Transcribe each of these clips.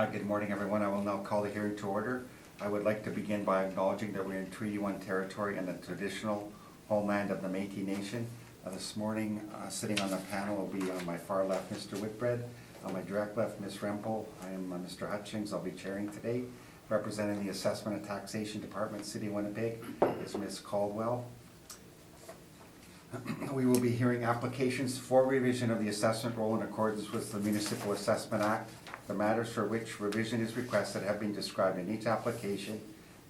Good morning, everyone. I will now call the hearing to order. I would like to begin by acknowledging that we're in Treaty 1 territory and the traditional homeland of the Métis Nation. This morning, sitting on the panel will be on my far left, Mr. Whitbread. On my direct left, Ms. Rempel. I am Mr. Hutchings. I'll be chairing today. Representing the Assessment and Taxation Department, City of Winnipeg, is Ms. Caldwell. We will be hearing applications for revision of the assessment roll in accordance with the Municipal Assessment Act. The matters for which revision is requested have been described in each application,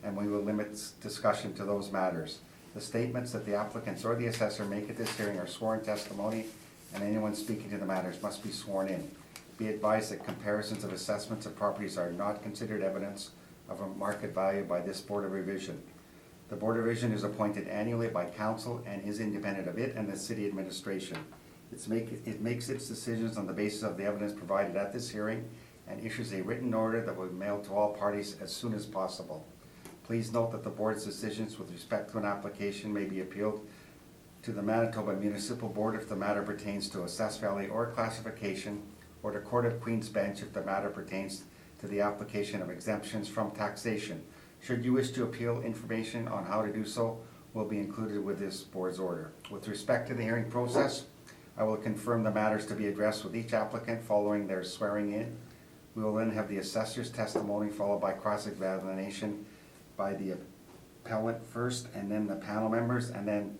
and we will limit discussion to those matters. The statements that the applicants or the assessor make at this hearing are sworn testimony, and anyone speaking to the matters must be sworn in. Be advised that comparisons of assessments of properties are not considered evidence of a market value by this Board of Revision. The Board of Revision is appointed annually by Council and is independent of it and the City Administration. It makes its decisions on the basis of the evidence provided at this hearing and issues a written order that will be mailed to all parties as soon as possible. Please note that the Board's decisions with respect to an application may be appealed to the Manitoba Municipal Board if the matter pertains to assessed value or classification, or to Court of Queen's Bench if the matter pertains to the application of exemptions from taxation. Should you wish to appeal, information on how to do so will be included with this Board's order. With respect to the hearing process, I will confirm the matters to be addressed with each applicant following their swearing in. We will then have the assessor's testimony followed by cross-examination by the appellant first, and then the panel members, and then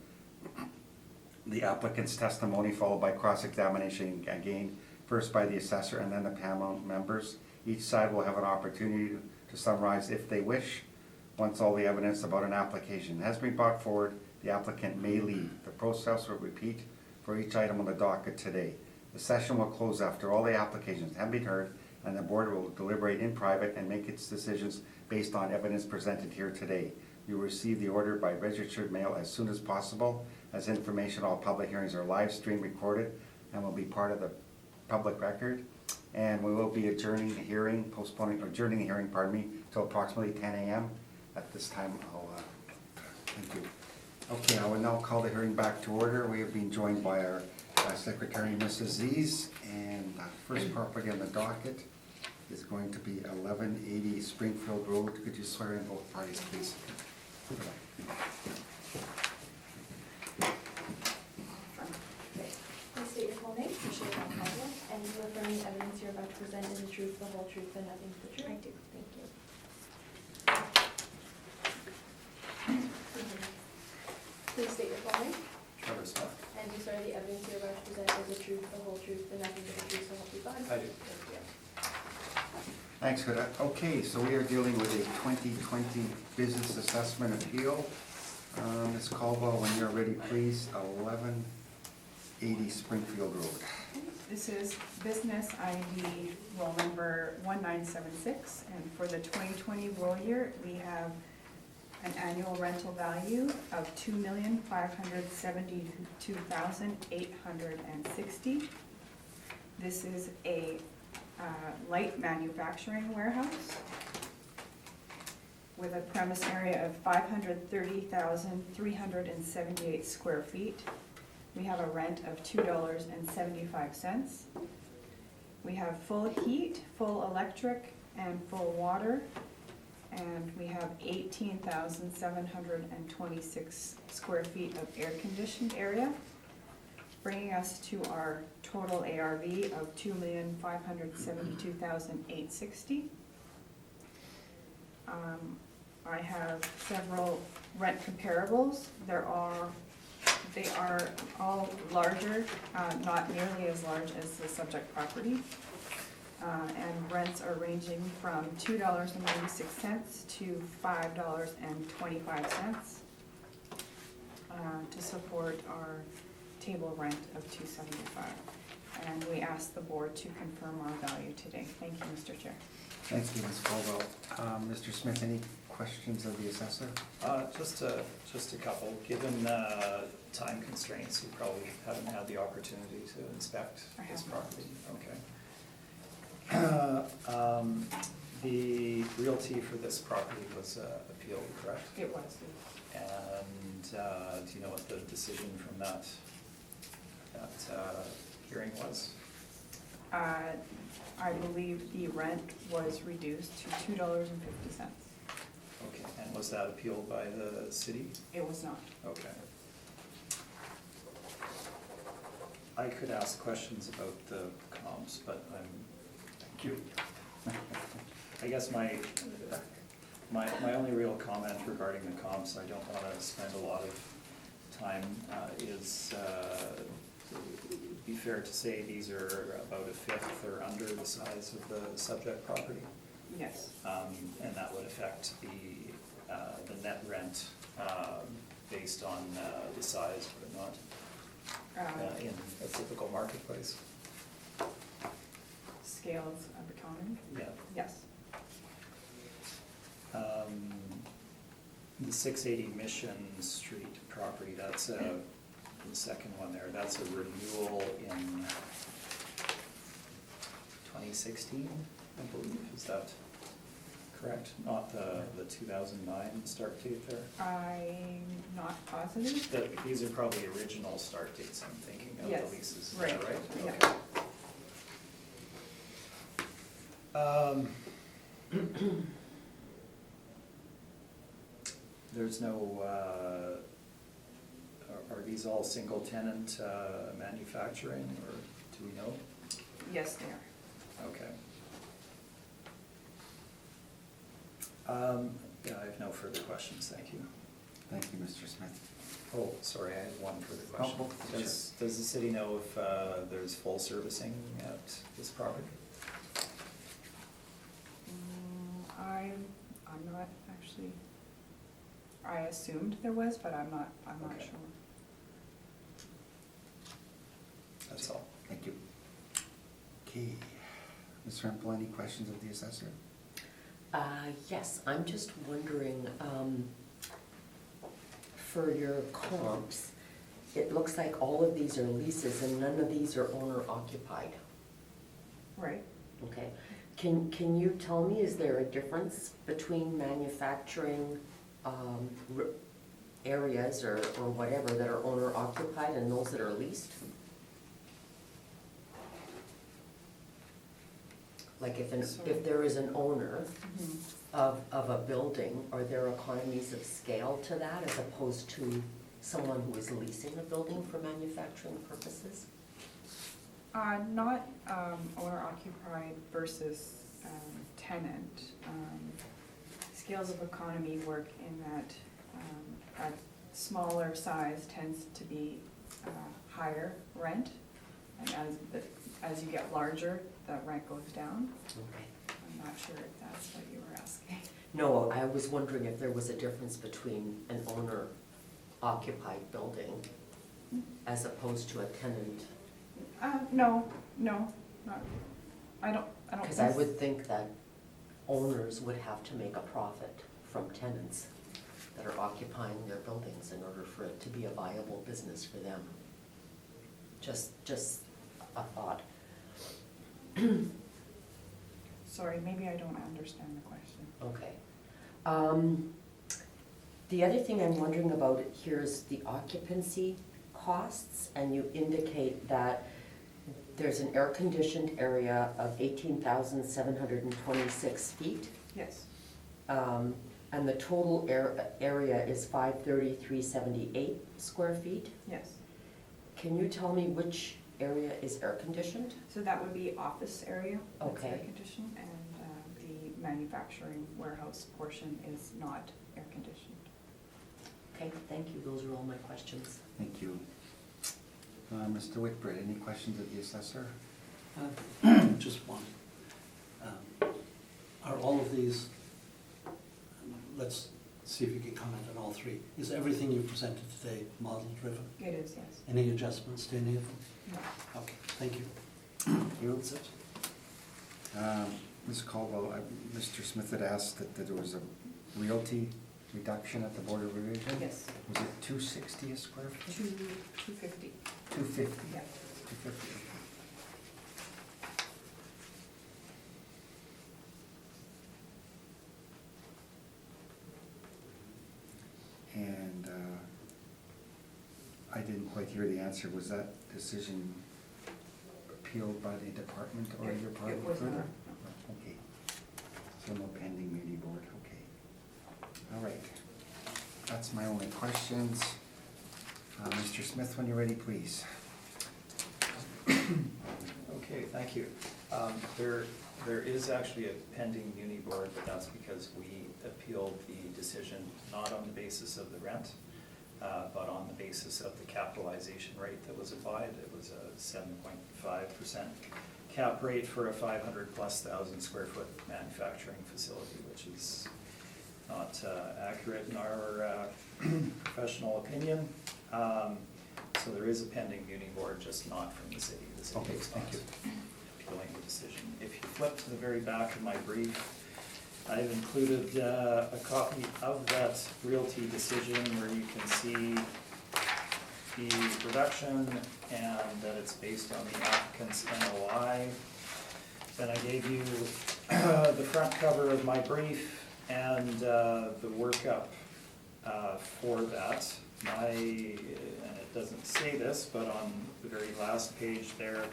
the applicant's testimony followed by cross-examination again, first by the assessor and then the panel members. Each side will have an opportunity to summarize if they wish. Once all the evidence about an application has been brought forward, the applicant may leave. The process will repeat for each item on the docket today. The session will close after all the applications have been heard, and the Board will deliberate in private and make its decisions based on evidence presented here today. You will receive the order by registered mail as soon as possible. As information, all public hearings are live stream recorded and will be part of the public record. And we will be adjourning the hearing, till approximately 10 a.m. At this time, thank you. Okay, I will now call the hearing back to order. We have been joined by our Secretary, Mrs. Z's, and the first property on the docket is going to be 1180 Springfield Road. Could you swear in both parties, please? Please state your full name, and you affirm the evidence you're about to present is the truth, the whole truth, and nothing but the truth? I do. Thank you. Please state your full name, Trevor Smith. and you swear the evidence you're about to present is the truth, the whole truth, and nothing but the truth, so help you God? I do. Thank you. Thanks for that. Okay, so we are dealing with a 2020 business assessment appeal. Ms. Caldwell, when you're ready, please, 1180 Springfield Road. This is business ID roll number 1976, and for the 2020 roll year, we have an annual rental value of $2,572,860. This is a light manufacturing warehouse with a premise area of 530,378 square feet. We have a rent of $2.75. We have full heat, full electric, and full water. And we have 18,726 square feet of air-conditioned area, bringing us to our total ARV of $2,572,860. I have several rent comparables. They are all larger, not nearly as large as the subject property. And rents are ranging from $2.96 to $5.25 to support our table rent of $2.75. And we ask the Board to confirm our value today. Thank you, Mr. Chair. Thank you, Ms. Caldwell. Mr. Smith, any questions of the assessor? Just a couple. Given time constraints, you probably haven't had the opportunity to inspect this property. Okay. The realty for this property was appealed, correct? It was. And do you know what the decision from that hearing was? I believe the rent was reduced to $2.50. Okay, and was that appealed by the city? It was not. Okay. I could ask questions about the comps, but Thank you. I guess my only real comment regarding the comps, I don't wanna spend a lot of time, is, be fair to say these are about a fifth or under the size of the subject property. Yes. And that would affect the net rent, based on, the size, but not in a typical marketplace. Scales of economy? Yeah. Yes. The 680 Mission Street property, that's the second one there, that's a renewal in 2016, I believe, is that correct? Not the 2009 start date there? I'm not positive. These are probably original start dates, I'm thinking of Yes, the leases, is right, that right? yeah. Okay. There's no, are these all single tenant manufacturing, or do we know? Yes, they are. Okay. Yeah, I have no further questions, thank you. Thank you, Mr. Smith. Oh, sorry, I had one further question. Oh, sure. Does the city know if there's full servicing at this property? I'm not actually, I assumed there was, but I'm not Okay. sure. That's all. Thank you. Okay. Ms. Rempel, any questions of the assessor? Yes, I'm just wondering, for your comps, it looks like all of these are leases and none of these are owner occupied, Right. okay? Can you tell me, is there a difference between manufacturing areas or whatever that are owner occupied and those that are leased? Like if there is an owner of a building, are there economies of scale to that as opposed to someone who is leasing a building for manufacturing purposes? Not owner occupied versus tenant. Scales of economy work in that a smaller size tends to be higher rent, and as you get larger, the rent goes down. Okay. I'm not sure if that's what you were asking. No, I was wondering if there was a difference between an owner occupied building as opposed to a tenant. No, not, I don't Because think I would think that owners would have to make a profit from tenants that are occupying their buildings in order for it to be a viable business for them. Just a thought. Sorry, maybe I don't understand the question. Okay. The other thing I'm wondering about here is the occupancy costs, and you indicate that there's an air-conditioned area of 18,726 feet, Yes, and the total area is 533.78 square feet. yes. Can you tell me which area is air-conditioned? So that would be office area, that's Okay. air conditioned, and the manufacturing warehouse portion is not air conditioned. Okay, thank you, those are all my questions. Thank you. Mr. Whitbread, any questions of the assessor? Just one. Are all of these, let's see if you can comment on all three. Is everything you presented today model-driven? It is, yes. Any adjustments to any of them? No. Okay, thank you. Thank you. Ms. Caldwell, Mr. Smith had asked that there was a realty reduction at the Board of Revision? Yes. Was it 260 a square foot? 250. 250? Yeah. 250. And I didn't quite hear the answer. Was that decision appealed by the department or your party? It was further? not. Okay. So no pending muni board, okay. All right. That's my only questions. Mr. Smith, when you're ready, please. Okay, thank you. There is actually a pending muni board, but that's because we appealed the decision not on the basis of the rent, but on the basis of the capitalization rate that was applied. It was a 7.5% cap rate for a 500,000+ square foot manufacturing facility, which is not accurate in our professional opinion. So there is a pending muni board, just not from the city. The city Okay, is thank not you. appealing the decision. If you flip to the very back of my brief, I've included a copy of that realty decision where you can see the reduction and that it's based on the applicant's NOI. Then I gave you the front cover of my brief and the workup for that. And it doesn't say this, but on the very last page there,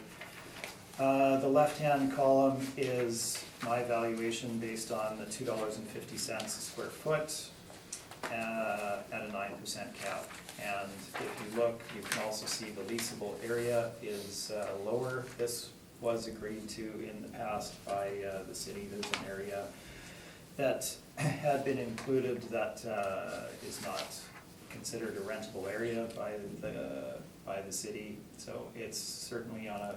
the left-hand column is my valuation based on the $2.50 a square foot at a 9% cap. And if you look, you can also see the leasable area is lower. This was agreed to in the past by the city. There's an area that had been included that is not considered a rentable area by the city. So it's certainly on a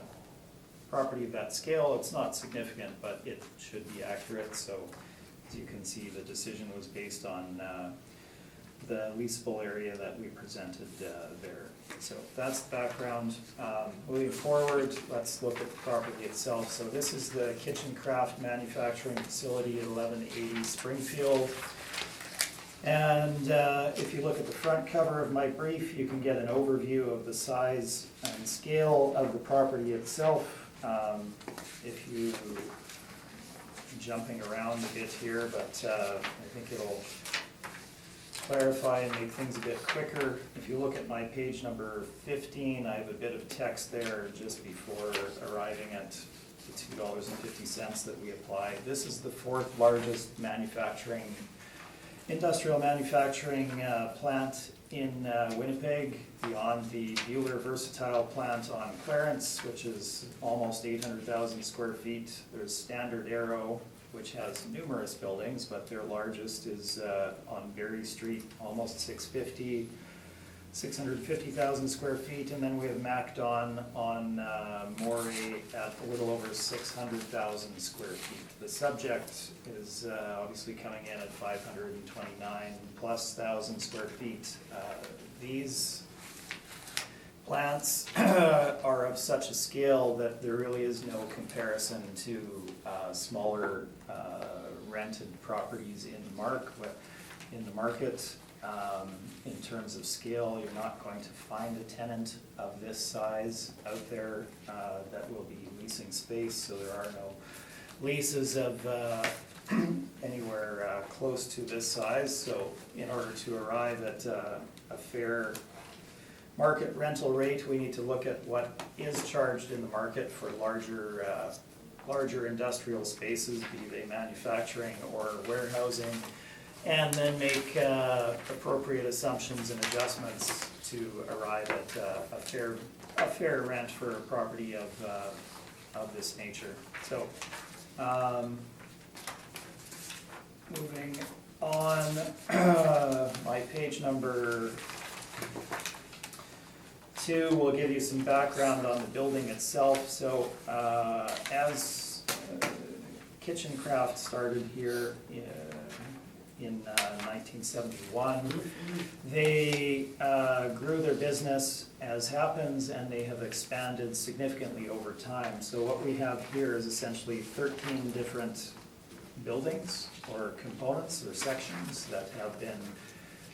property of that scale. It's not significant, but it should be accurate. So as you can see, the decision was based on the leasable area that we presented there. So that's the background. Moving forward, let's look at the property itself. So this is the Kitchen Craft Manufacturing Facility at 1180 Springfield. And if you look at the front cover of my brief, you can get an overview of the size and scale of the property itself. If you, jumping around a bit here, but I think it'll clarify and make things a bit quicker. If you look at my page number 15, I have a bit of text there just before arriving at the $2.50 that we apply. This is the fourth largest industrial manufacturing plant in Winnipeg, beyond the Buehler Versatile plant on Clarence, which is almost 800,000 square feet. There's Standard Arrow, which has numerous buildings, but their largest is on Berry Street, almost 650,000 square feet. And then we have MacDon on Morey at a little over 600,000 square feet. The subject is obviously coming in at 529,000+ square feet. These plants are of such a scale that there really is no comparison to smaller rented properties in the market. In terms of scale, you're not going to find a tenant of this size out there that will be leasing space, so there are no leases of anywhere close to this size. So in order to arrive at a fair market rental rate, we need to look at what is charged in the market for larger industrial spaces, be they manufacturing or warehousing, and then make appropriate assumptions and adjustments to arrive at a fair rent for a property of this nature. So moving on, my page number 2 will give you some background on the building itself. So as Kitchen Craft started here in 1971, they grew their business as happens, and they have expanded significantly over time. So what we have here is essentially 13 different buildings or components or sections that have been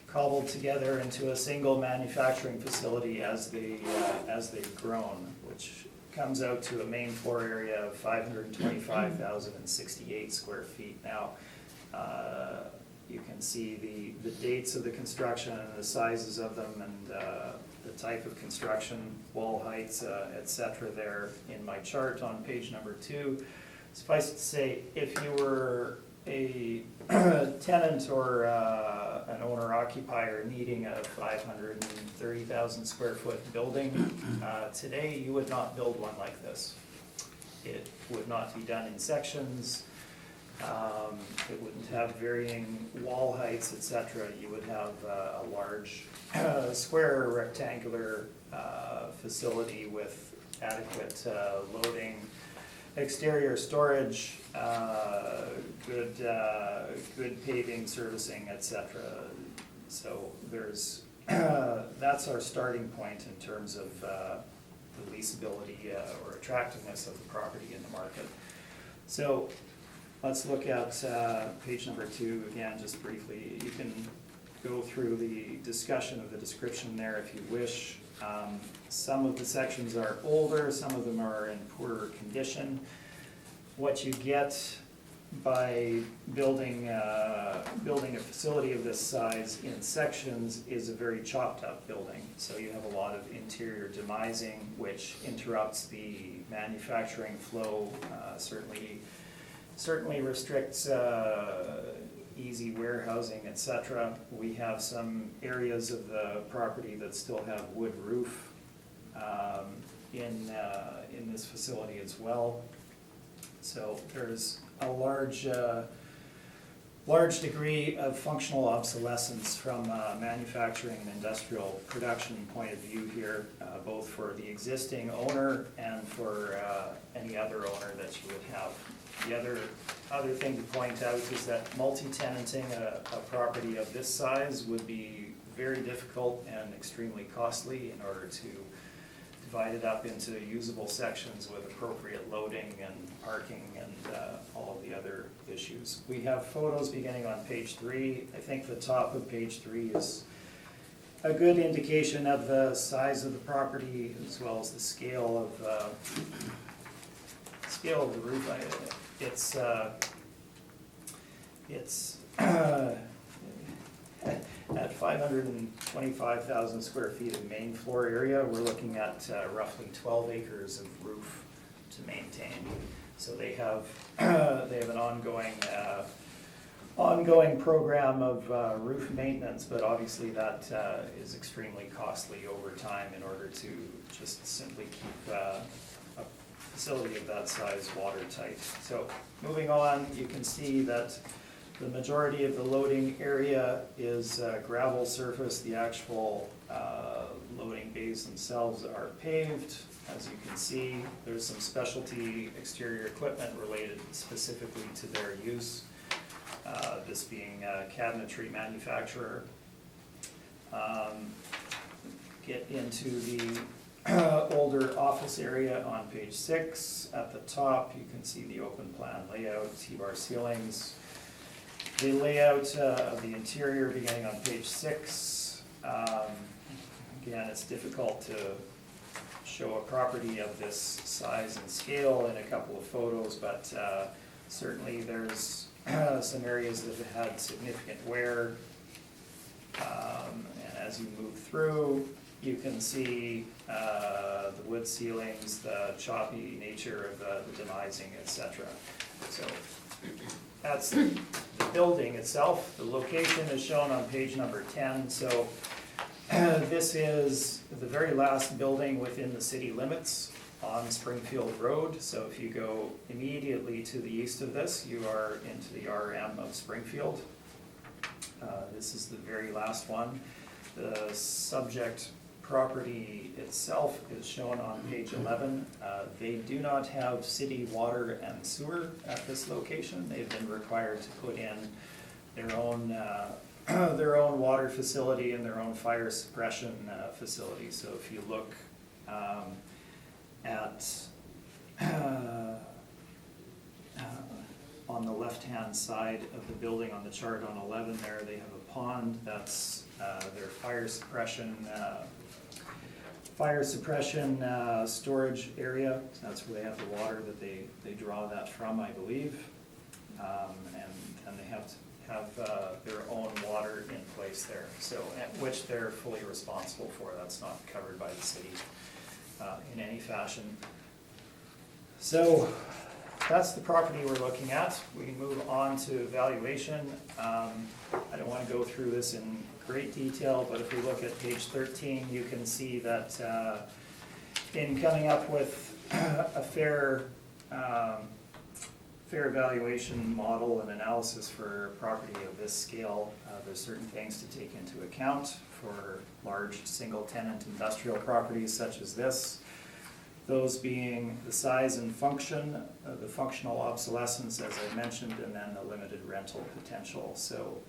cobbled together into a single manufacturing facility as they've grown, which comes out to a main floor area of 525,068 square feet. Now, you can see the dates of the construction and the sizes of them and the type of construction, wall heights, et cetera, there in my chart on page number 2. Suffice it to say, if you were a tenant or an owner occupier needing a 530,000 square foot building, today you would not build one like this. It would not be done in sections. It wouldn't have varying wall heights, et cetera. You would have a large square rectangular facility with adequate loading, exterior storage, good paving, servicing, et cetera. So there's, that's our starting point in terms of the leasability or attractiveness of the property in the market. So let's look at page number 2 again, just briefly. You can go through the discussion of the description there if you wish. Some of the sections are older, some of them are in poorer condition. What you get by building a facility of this size in sections is a very chopped up building. So you have a lot of interior demising, which interrupts the manufacturing flow, certainly restricts easy warehousing, et cetera. We have some areas of the property that still have wood roof in this facility as well. So there's a large degree of functional obsolescence from a manufacturing and industrial production point of view here, both for the existing owner and for any other owner that you would have. The other thing to point out is that multi-tenanting a property of this size would be very difficult and extremely costly in order to divide it up into usable sections with appropriate loading and parking and all of the other issues. We have photos beginning on page 3. I think the top of page 3 is a good indication of the size of the property as well as the scale of the roof. It's at 525,000 square feet of main floor area. We're looking at roughly 12 acres of roof to maintain. So they have an ongoing program of roof maintenance, but obviously that is extremely costly over time in order to just simply keep a facility of that size watertight. So moving on, you can see that the majority of the loading area is gravel surface. The actual loading bays themselves are paved. As you can see, there's some specialty exterior equipment related specifically to their use, this being a cabinetry manufacturer. Get into the older office area on page 6. At the top, you can see the open plan layout, T-bar ceilings. The layout of the interior beginning on page 6. Again, it's difficult to show a property of this size and scale in a couple of photos, but certainly there's some areas that have had significant wear. And as you move through, you can see the wood ceilings, the choppy nature of the demising, etc. So that's the building itself. The location is shown on page number 10. So this is the very last building within the city limits on Springfield Road. So if you go immediately to the east of this, you are into the RM of Springfield. This is the very last one. The subject property itself is shown on page 11. They do not have city water and sewer at this location. They've been required to put in their own water facility and their own fire suppression facility. So if you look on the left-hand side of the building on the chart on 11 there, they have a pond. That's their fire suppression storage area. That's where they have the water that they draw that from, I believe. And they have their own water in place there, so, which they're fully responsible for. That's not covered by the city in any fashion. So that's the property we're looking at. We can move on to valuation. I don't want to go through this in great detail, but if we look at page 13, you can see that in coming up with a fair valuation model and analysis for property of this scale, there's certain things to take into account for large single-tenant industrial properties such as this. Those being the size and function, the functional obsolescence, as I mentioned, and then the limited rental potential. So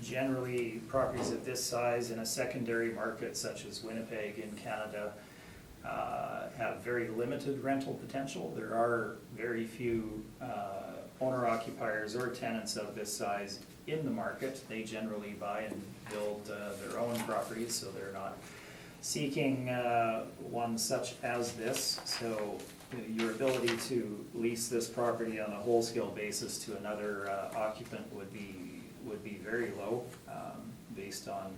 generally, properties of this size in a secondary market such as Winnipeg in Canada have very limited rental potential. There are very few owner-occupiers or tenants of this size in the market. They generally buy and build their own properties, so they're not seeking one such as this. So your ability to lease this property on a whole-scale basis to another occupant would be very low based on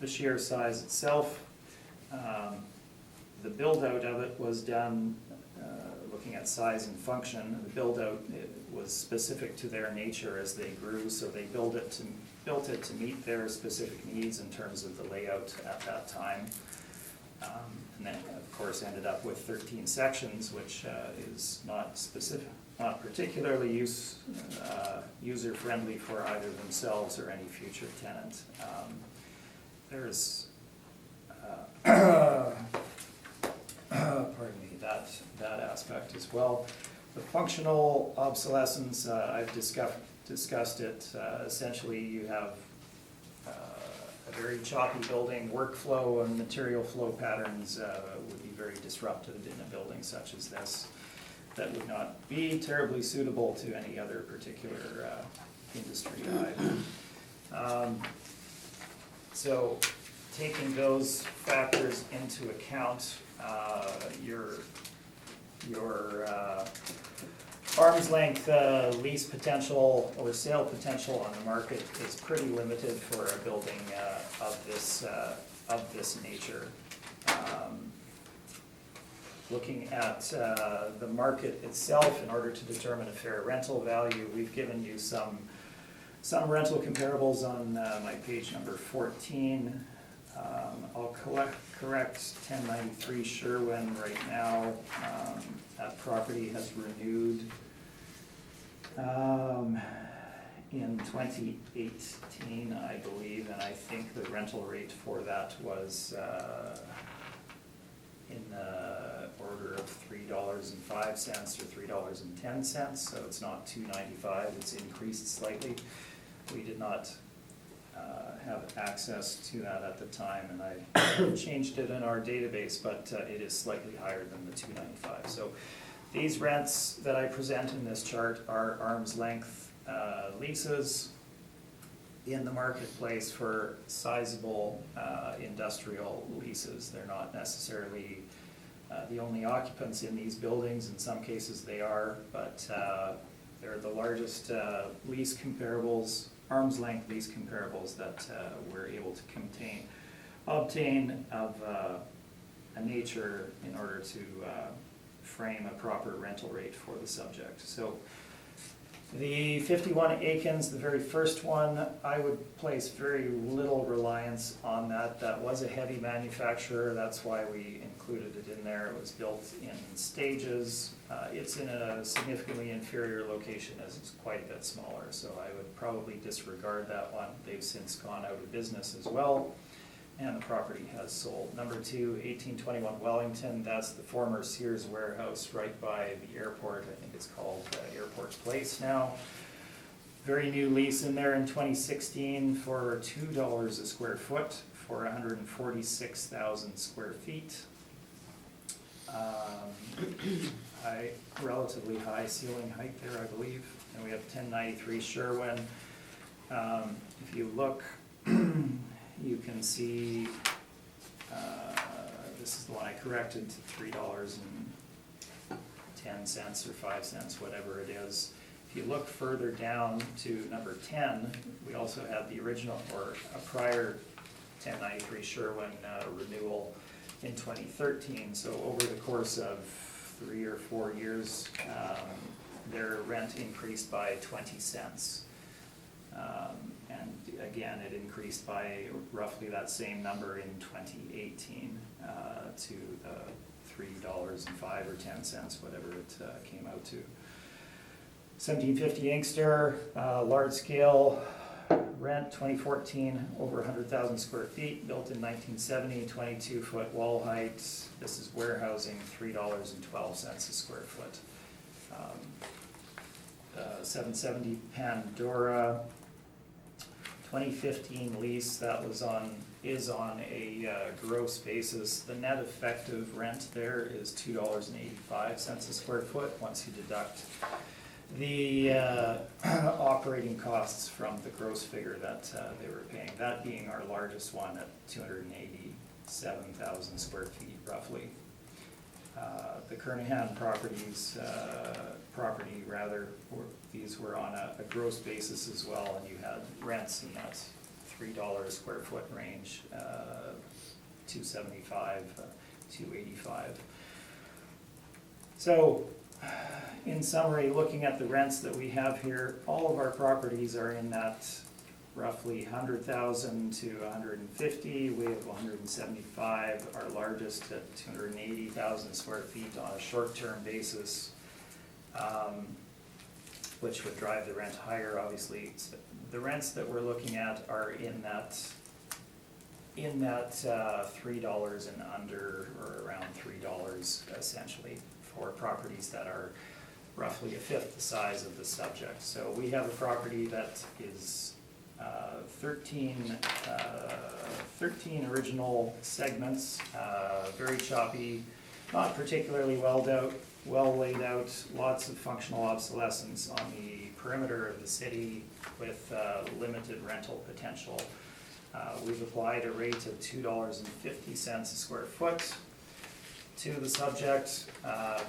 the sheer size itself. The build-out of it was done looking at size and function. The build-out was specific to their nature as they grew, so they built it to meet their specific needs in terms of the layout at that time. And then, of course, ended up with 13 sections, which is not particularly user-friendly for either themselves or any future tenant. There's pardon me, that aspect as well. The functional obsolescence, I've discussed it. Essentially, you have a very choppy building. Workflow and material flow patterns would be very disrupted in a building such as this. That would not be terribly suitable to any other particular industry either. So taking those factors into account, your arm's length lease potential or sale potential on the market is pretty limited for a building of this nature. Looking at the market itself in order to determine a fair rental value, we've given you some rental comparables on my page number 14. I'll correct 1093 Sherwin right now. That property has renewed in 2018, I believe, and I think the rental rate for that was in the order of $3.05 or $3.10, so it's not $2.95, it's increased slightly. We did not have access to that at the time, and I changed it in our database, but it is slightly higher than the $2.95. So these rents that I present in this chart are arm's length leases in the marketplace for sizable industrial leases. They're not necessarily the only occupants in these buildings. In some cases they are, but they're the largest lease comparables, arm's length lease comparables that we're able to obtain of a nature in order to frame a proper rental rate for the subject. So the 51 Aikens, the very first one, I would place very little reliance on that. That was a heavy manufacturer, that's why we included it in there. It was built in stages. It's in a significantly inferior location as it's quite a bit smaller, so I would probably disregard that one. They've since gone out of business as well, and the property has sold. Number 2, 1821 Wellington, that's the former Sears warehouse right by the airport. I think it's called Airport Place now. Very new lease in there in 2016 for $2 a square foot for 146,000 square feet. Relatively high ceiling height there, I believe. And we have 1093 Sherwin. If you look, you can see, this is the one I corrected to $3.10 or 5 cents, whatever it is. If you look further down to number 10, we also had the original, or a prior 1093 Sherwin renewal in 2013. So over the course of 3 or 4 years, their rent increased by 20 cents. And again, it increased by roughly that same number in 2018 to the $3.05 or 10 cents, whatever it came out to. 1750 Inkster, large scale rent, 2014, over 100,000 square feet, built in 1970, 22-foot wall height. This is warehousing, $3.12 a square foot. 770 Pandora, 2015 lease, that is on a gross basis. The net effective rent there is $2.85 a square foot once you deduct the operating costs from the gross figure that they were paying. That being our largest one at 287,000 square feet roughly. The Kernahan these were on a gross basis as well, and you had rents in that $3 square foot range, $275, $285. So, in summary, looking at the rents that we have here, all of our properties are in that roughly 100,000 to 150. We have 175, our largest at 280,000 square feet on a short-term basis, which would drive the rent higher. Obviously, the rents that we're looking at are in that $3 and under, or around $3 essentially, for properties that are roughly a fifth the size of the subject. So we have a property that is 13 original segments, very choppy, not particularly well laid out, lots of functional obsolescence on the perimeter of the city with limited rental potential. We've applied a rate of $2.50 a square foot to the subject,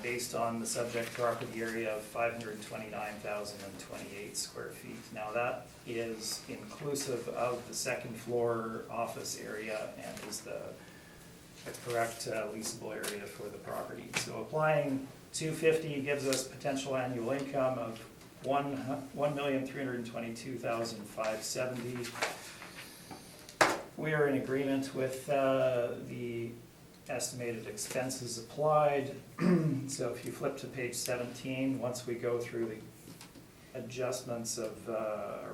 based on the subject property area of 529,028 square feet. Now that is inclusive of the second floor office area and is the correct leasable area for the property. So applying $250 gives us potential annual income of $1,322,570. We are in agreement with the estimated expenses applied. So if you flip to page 17, once we go through the adjustments of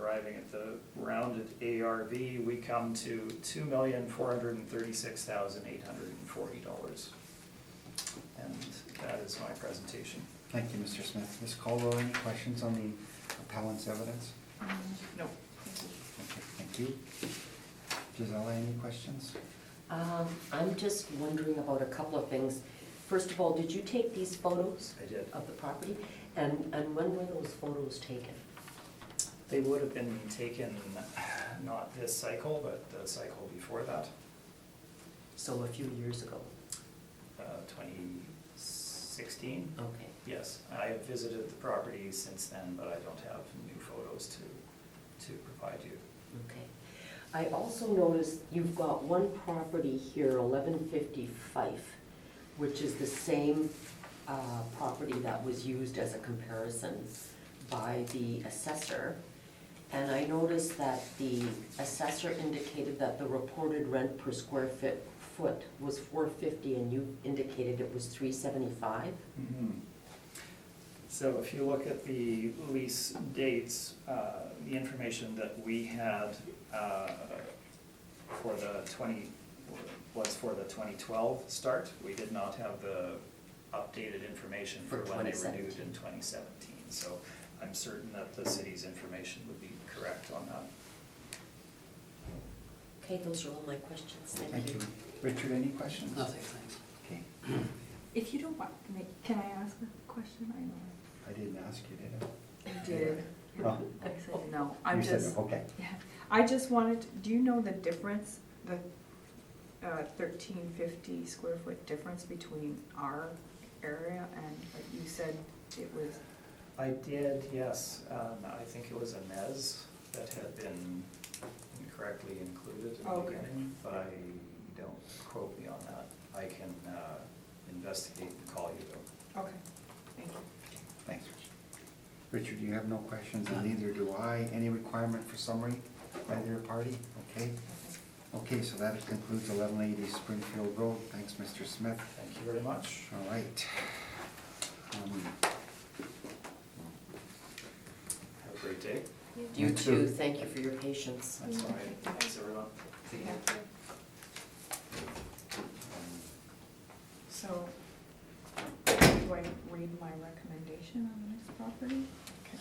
arriving at the rounded ARV, we come to $2,436,840. And that is my presentation. Thank you, Mr. Smith. Ms. Caldwell, any questions on the appellant's evidence? No. Okay, thank you. Gisela, any questions? I'm just wondering about a couple of things. First of all, did you take these photos I did. of the property? And when were those photos taken? They would have been taken, not this cycle, but the cycle before that, So a few years ago? 2016. Okay. Yes, I have visited the property since then, but I don't have new photos to provide you. Okay. I also noticed you've got one property here, 1150 Fife, which is the same property that was used as a comparison by the assessor. And I noticed that the assessor indicated that the reported rent per square foot was $450 and you indicated it was $375. So if you look at the lease dates, the information that we had for the 2012 start. We did not have the updated information for when they renewed in 2017. So I'm certain that the city's information would be correct on that. Okay, those are all my questions. Thank you. Richard, any questions? Nothing, thanks. Okay. If you don't mind, can I ask a question? I know. I didn't ask you, did I? You did. Oh. I said no. I'm You said just, no, okay. yeah. I just wanted, do you know the difference, the 1350 square foot difference between our area and, like you said, it was I did, yes. I think it was a mez that had been incorrectly included in the Okay. beginning, but don't quote me on that. I can investigate and call you though. Okay, thank you. Thanks, Richard. Richard, you have no questions, and neither do I. Any requirement for summary by either party? Okay. Okay, so that concludes 1180 Springfield Road. Thanks, Mr. Smith. Thank you very much. All right. Have a great day. You You too, too. thank you for your patience. That's all right. Thanks, everyone. Thank you. So, do I read my recommendation on this property? Okay.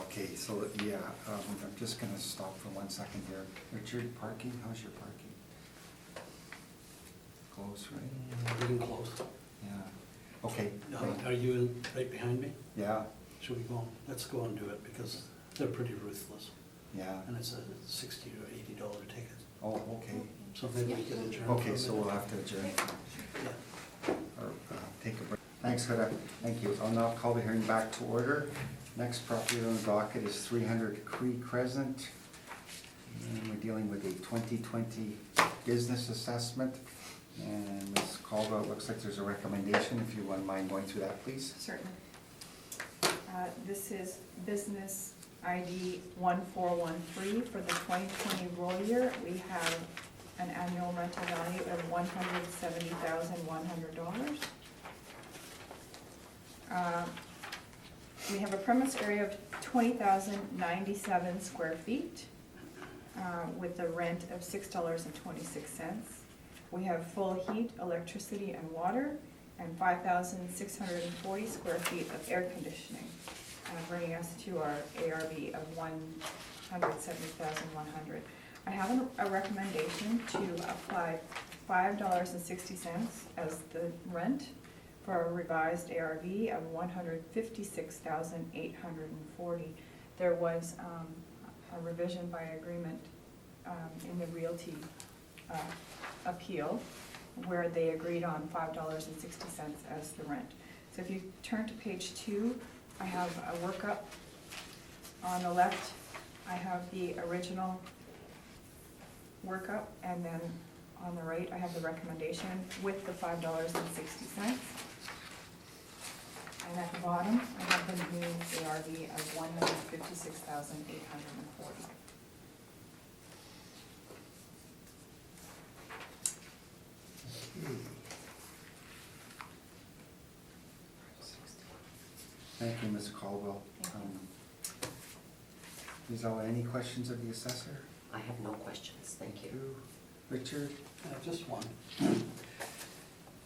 Okay, so, yeah, I'm just gonna stop for 1 second here. Richard, parking, how's your parking? Close, right? Getting close. Yeah. Okay. Are you right behind me? Yeah, Should we go, let's go and do it, because they're pretty ruthless, yeah. and it's a $60 or $80 ticket. Oh, okay. So maybe we can adjourn. Okay, so we'll have to adjourn Yeah. or take a break. Thanks, Huda. Thank you. I'll now call the hearing back to order. Next property on the docket is 300 Cree Crescent. And we're dealing with a 2020 business assessment. And Ms. Caldwell, it looks like there's a recommendation, if you wouldn't mind going through that, please. Certainly. This is business ID 1413 for the 2020 roll year. We have an annual rental value of $170,100. We have a premise area of 20,097 square feet with a rent of $6.26. We have full heat, electricity, and water, and 5,640 square feet of air conditioning, bringing us to our ARV of $170,100. I have a recommendation to apply $5.60 as the rent for a revised ARV of $156,840. There was a revision by agreement in the realty appeal where they agreed on $5.60 as the rent. So if you turn to page 2, I have a workup. On the left, I have the original workup, and then on the right, I have the recommendation with the $5.60. And at the bottom, I have the new ARV of $156,840. Thank you, Ms. Caldwell. Ms. Ella, any questions of the assessor? I have no questions, thank you. Richard? Just one.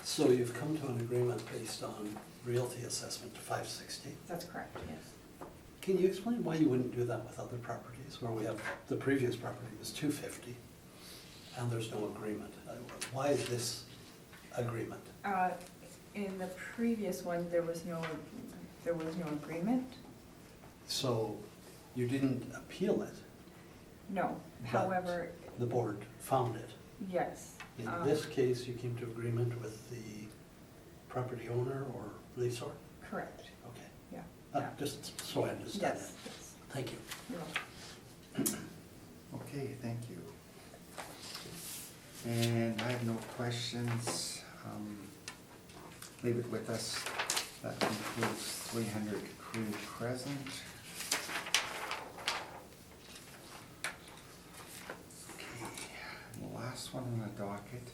So you've come to an agreement based on realty assessment to $560. That's correct, yes. Can you explain why you wouldn't do that with other properties, where we have, the previous property was $250, and there's no agreement? Why is this agreement? In the previous one, there was no agreement. So you didn't appeal it, No, But- however, the board found it. yes. In this case, you came to agreement with the property owner or leaseor? Correct, Okay. yeah. Just so I understand Yes, that. yes. Thank you. You're welcome. Okay, thank you. And I have no questions. Leave it with us. That concludes 300 Cree Crescent. Okay, and the last one on the docket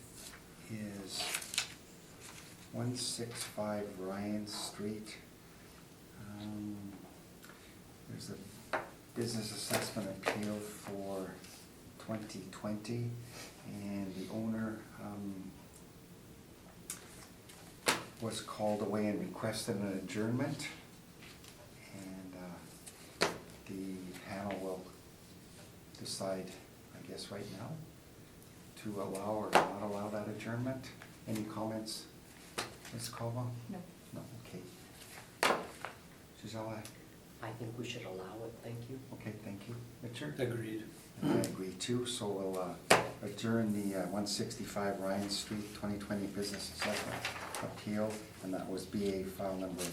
is 165 Ryan Street. There's a business assessment appeal for 2020, and the owner was called away and requested an adjournment, and the panel will decide, I guess, right now, to allow or not allow that adjournment. Any comments, Ms. Caldwell? No. No, okay. Gisela? I think we should allow it, thank you. Okay, thank you. Richard? Agreed. And I agree too, so we'll adjourn the 165 Ryan Street 2020 Business Assessment Appeal, and that was BA file number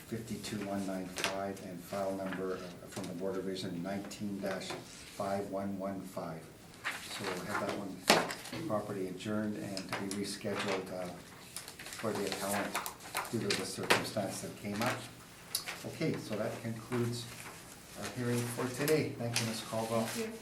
52195, and file number from the Board of Revision 19-5115. So we'll have that one properly adjourned and to be rescheduled for the appellant due to the circumstance that came up. Okay, so that concludes our hearing for today. Thank you, Ms. Caldwell. Thank you.